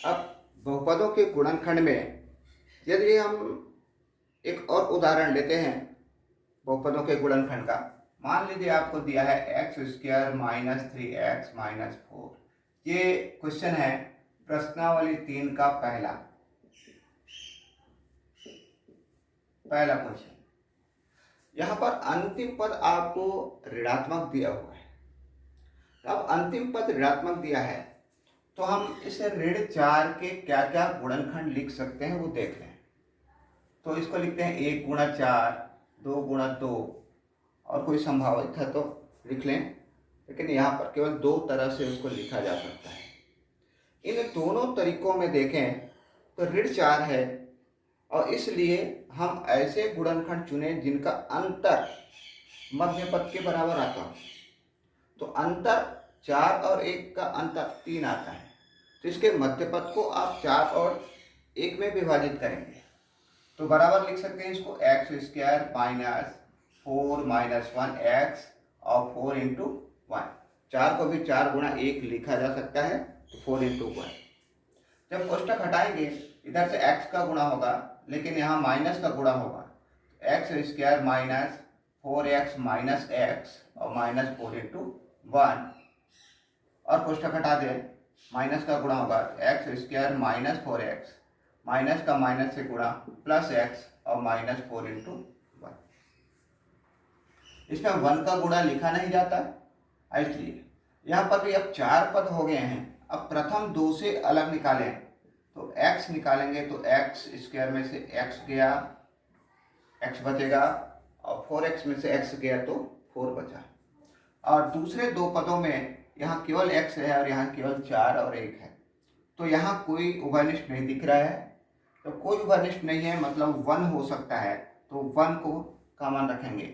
अब बहुपदों के गुणनखंड में यदि हम एक और उदाहरण लेते हैं बहुपदों के गुणनखंड का, मान लीजिए आपको दिया है x square minus 3x minus 4। ये क्वेश्चन है प्रश्नावली 3 का पहला क्वेश्चन। यहाँ पर अंतिम पद आपको ऋणात्मक दिया हुआ है। अब अंतिम पद ऋणात्मक दिया है तो हम इस ऋण 4 के क्या क्या गुणनखंड लिख सकते हैं वो देख लें। तो इसको लिखते हैं 1 गुणा 4, 2 गुणा 2, और कोई संभावित है तो लिख लें, लेकिन यहाँ पर केवल दो तरह से उसको लिखा जा सकता है। इन दोनों तरीकों में देखें तो ऋण 4 है और इसलिए हम ऐसे गुणनखंड चुने जिनका अंतर मध्य पद के बराबर आता हो। तो अंतर 4 और 1 का अंतर 3 आता है, तो इसके मध्य पद को आप 4 और 1 में विभाजित करेंगे तो बराबर लिख सकते हैं इसको x square minus 4 minus 1 x और 4 इंटू 1। 4 को भी 4 गुणा 1 लिखा जा सकता है तो 4 इंटू 1। जब कोष्ठक हटाएंगे इधर से x का गुणा होगा, लेकिन यहाँ माइनस का गुणा होगा। X square minus 4x minus x और माइनस 4 इंटू 1, और कोष्ठक हटा दें, माइनस का गुणा होगा x square minus 4x minus का माइनस से गुणा प्लस x और माइनस 4 इंटू 1। इसमें 1 का गुणा लिखा नहीं जाता, इसलिए यहाँ पर भी अब 4 पद हो गए हैं। अब प्रथम 2 से अलग निकालें तो x निकालेंगे तो x स्क्वायर में से x गया, x बचेगा, और 4x में से x गया तो 4 बचा। और दूसरे दो पदों में यहाँ केवल x है और यहाँ केवल 4 और 1 है, तो यहाँ कोई उभयनिष्ठ नहीं दिख रहा है। तो कोई उभयनिष्ठ नहीं है मतलब 1 हो सकता है, तो 1 को कॉमन रखेंगे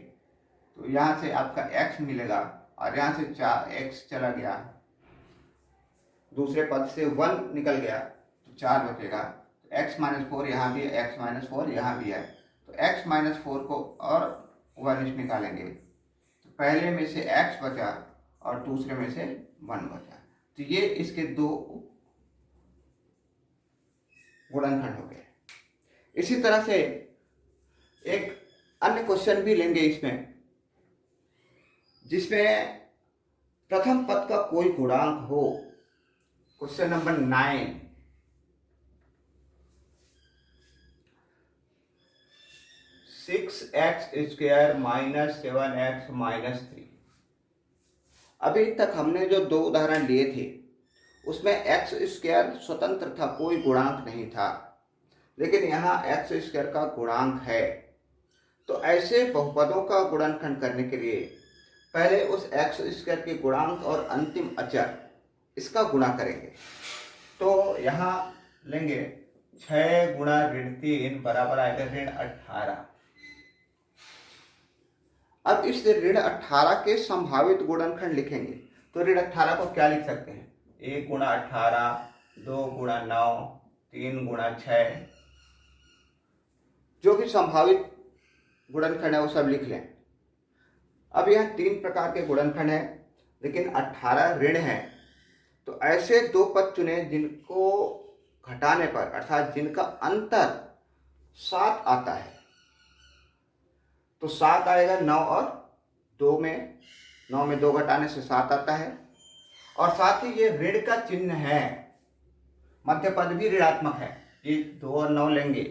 तो यहाँ से आपका x मिलेगा और यहाँ से 4x चला गया, दूसरे पद से 1 निकल गया तो 4 बचेगा। तो x माइनस 4 यहाँ भी है, x माइनस 4 यहाँ भी है, तो x माइनस 4 को और उभयनिष्ठ निकालेंगे तो पहले में से x बचा और दूसरे में से 1 बचा। तो ये इसके दो गुणनखंड हो गए। इसी तरह से एक अन्य क्वेश्चन भी लेंगे इसमें, जिसमें प्रथम पद का कोई गुणांक हो। Question number 9, six x square minus 7x minus 3। अभी तक हमने जो दो उदाहरण लिए थे उसमें एक्स स्क्वायर स्वतंत्र था, कोई गुणांक नहीं था, लेकिन यहाँ एक्स स्क्वायर का गुणांक है। तो ऐसे बहुपदों का गुणनखंड करने के लिए पहले उस एक्स स्क्वायर के गुणांक और अंतिम अचर इसका गुणा करेंगे। तो यहाँ लेंगे 6 गुणा ऋण 3 बराबर आएगा ऋण 18। अब इस ऋण 18 के संभावित गुणनखंड लिखेंगे तो ऋण 18 को क्या लिख सकते हैं, 1 गुणा 18, 2 गुणा 9, 3 गुणा 6, जो भी संभावित गुणनखंड है वो सब लिख लें। अब यहाँ 3 प्रकार के गुणनखंड हैं, लेकिन 18 ऋण हैं, तो ऐसे दो पद चुने जिनको घटाने पर अर्थात जिनका अंतर 7 आता है। तो 7 आएगा 9 और 2 में, 9 में 2 घटाने से 7 आता है, और साथ ही ये ऋण का चिन्ह है, मध्य पद भी ऋणात्मक है। ये 2 और 9 लेंगे,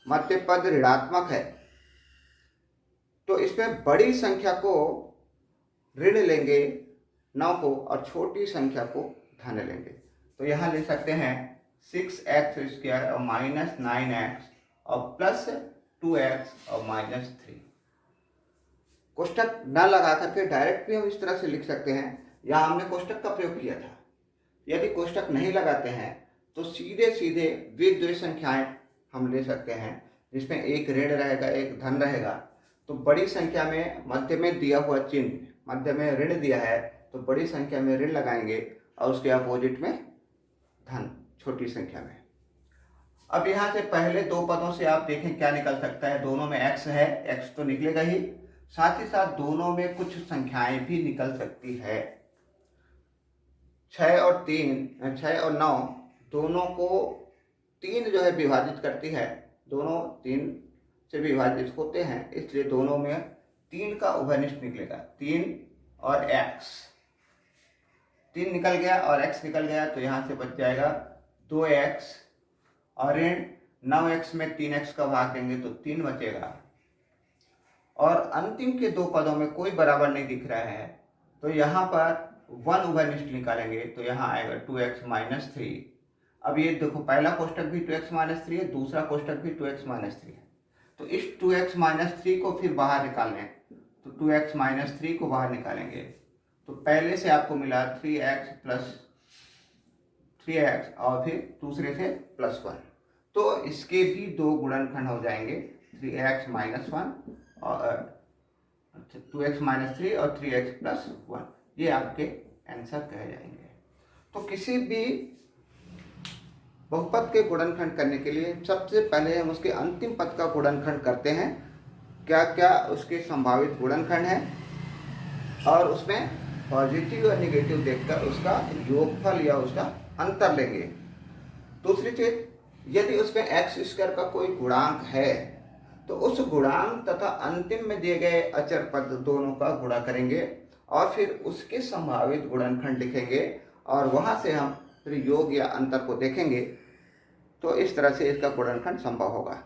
मध्य पद ऋणात्मक है तो इसमें बड़ी संख्या को ऋण लेंगे 9 को और छोटी संख्या को धन लेंगे। तो यहाँ ले सकते हैं 6x स्क्वायर और माइनस 9x और प्लस 2x और माइनस 3। कोष्टक न लगा करके डायरेक्ट भी हम इस तरह से लिख सकते हैं, यहाँ हमने कोष्टक का प्रयोग किया था। यदि कोष्टक नहीं लगाते हैं तो सीधे सीधे द्विद्वय संख्याएं हम ले सकते हैं, जिसमें एक ऋण रहेगा एक धन रहेगा। तो बड़ी संख्या में मध्य में दिया हुआ चिन्ह, मध्य में ऋण दिया है तो बड़ी संख्या में ऋण लगाएंगे और उसके अपोजिट में धन छोटी संख्या में। अब यहाँ से पहले दो पदों से आप देखें क्या निकल सकता है। दोनों में x है, x तो निकलेगा ही, साथ ही साथ दोनों में कुछ संख्याएं भी निकल सकती है। 6 और 9 दोनों को 3 जो है विभाजित करती है, दोनों 3 से विभाजित होते हैं, इसलिए दोनों में 3 का उभयनिष्ठ निकलेगा। 3 और x, 3 निकल गया और x निकल गया, तो यहाँ से बच जाएगा 2x और ऋण 9x में 3x का भाग देंगे तो 3 बचेगा। और अंतिम के 2 पदों में कोई बराबर नहीं दिख रहा है, तो यहाँ पर 1 उभयनिष्ठ निकालेंगे, तो यहाँ आएगा 2x माइनस 3। अब ये देखो, पहला कोष्टक भी 2x माइनस 3 है, दूसरा कोष्टक भी 2x माइनस 3 है, तो इस 2x माइनस 3 को फिर बाहर निकालने, तो 2x माइनस 3 को बाहर निकालेंगे, तो पहले से आपको मिला 3x प्लस 3x और फिर दूसरे से प्लस 1, तो इसके भी 2 गुणनखंड हो जाएंगे, 3x माइनस 1 और 2x माइनस 3 और 3x प्लस 1, ये आपके आंसर कहे जाएंगे। तो किसी भी बहुपद के गुणनखंड करने के लिए सबसे पहले हम उसके अंतिम पद का गुणनखंड करते हैं, क्या क्या उसके संभावित गुणनखंड हैं, और उसमें पॉजिटिव और निगेटिव देखकर उसका योगफल या उसका अंतर लेंगे। दूसरी चीज, यदि उसमें एक्स स्क्वायर का कोई गुणांक है तो उस गुणांक तथा अंतिम में दिए गए अचर पद दोनों का गुणा करेंगे और फिर उसके संभावित गुणनखंड लिखेंगे और वहां से हम फिर योग या अंतर को देखेंगे, तो इस तरह से इसका गुणनखंड संभव होगा।